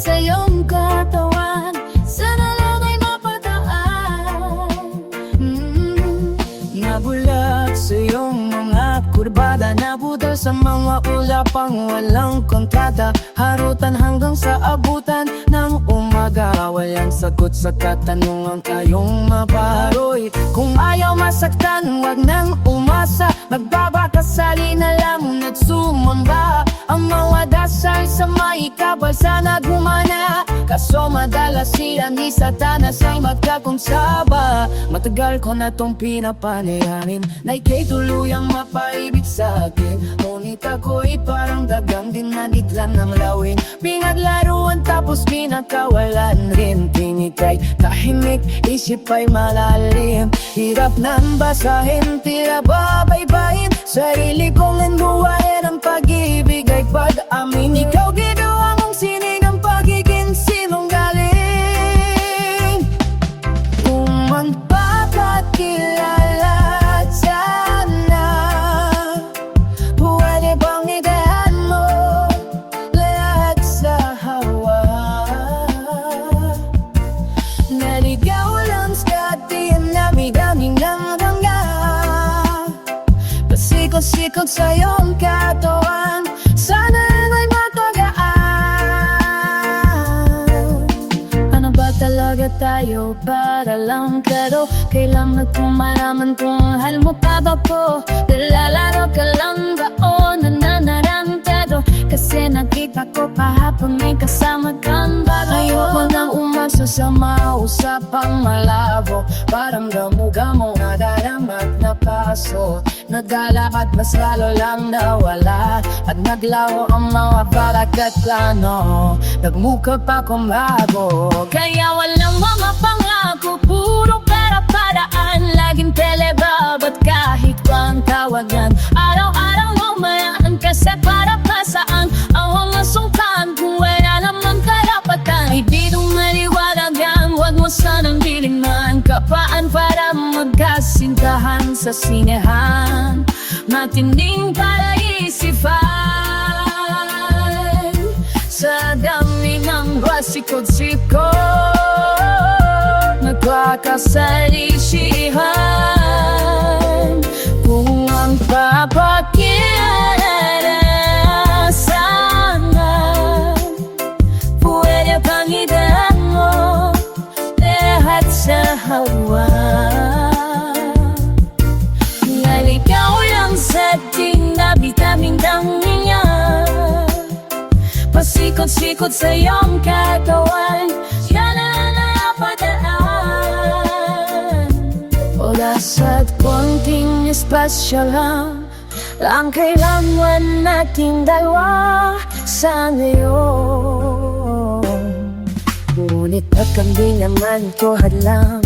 sa iyong katawan, sana lang ay mapadaan. Nabulag sa iyong mga kurbada, nabudol sa mga ulapang walang kontrata, harutan hanggang sa abutan ng umaga. Walang sagot sa katanungan kayong mabaroy. Kung ayaw masaktan, wag nang umasa, magbabakasali na lang nagsumamba. Ang mga dasal sa may kapal sana gumana, kaso madalas sila ni Satanas ay magkakunsaba. Matagal ko na tong pinapanayamin na ika'y tuluyang mapaibig sa akin, ngunit ako'y parang dagang dinadiklan ng lawin. Pinaglaruan tapos pinakawalan rin, tinikay tahimik, isip ay malalim. Hirap nang basahin, tira babaybayin, sarili kong nanguwain ang pag-ibig ay pag-amin. Ikaw ginawa mong sinig ang pagiging sinungaling. Kung magpapakilala sana, pwede bang idehan mo lahat sa hawa? Naligaw lang sa atin, dami-daming langanga, pasikot-sikot sa iyong katawan, sana ay matagaan. Ano ba talaga tayo para lang klaro? Kailangan kong malaman kung mahal mo pa ba po? Nilalaro ka lang ba o nananarantado? Kasi nakita ko kahapon may kasama kang bago. Ayoko nang umasa sa mga usapang malabo, parang gamo-gamo na daramat na paso. Naglalakad mas lalo lang nawala, at naglaho ang mga balak at plano. Nagmukha pa kong bago, kaya walang mga pangako, puro pera-paraan. Laging telebabat kahit pa ang tawagan, araw-araw lumayaan kasi para pa saan ang mga sungkan kung wala namang karapatan. Ay di nung maliwanag yan, huwag mo sanang bilingan kapaan para magkasintahan sa sinehan. Matinding palaisipan sa dami ng basikot-sikot, nagkakasalisihan. Kung ang papakilala sana, pwede pang idehan mo lahat sa hawa. Naligaw lang sa ating dami-daming niya, pasikot-sikot sa iyong katawan, sana napadaan. Oras at konting espasyo lang kailangan nating dalawa sa ngayon. Ngunit at kami naman ko hadlang,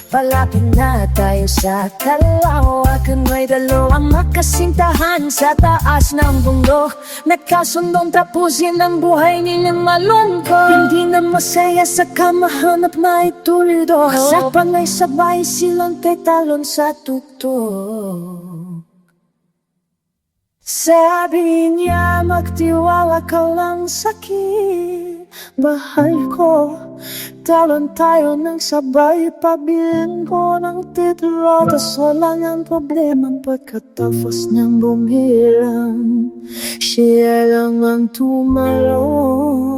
palapit na tayo sa kalawakan. May dalawang makasintahan sa taas ng bundok, nagkasundong tapusin ang buhay nilang malungkot. Hindi na masaya sa kamahanap na itulido, sa panay sabay silang talon sa tuktok. Sabi niya magtiwala ka lang sa'kin, mahal ko. Talon tayo ng sabay, pabilin ko ng titulo, tas wala niyang problema. Pagkatapos niyang bumhilang, siya lang ang tumalon.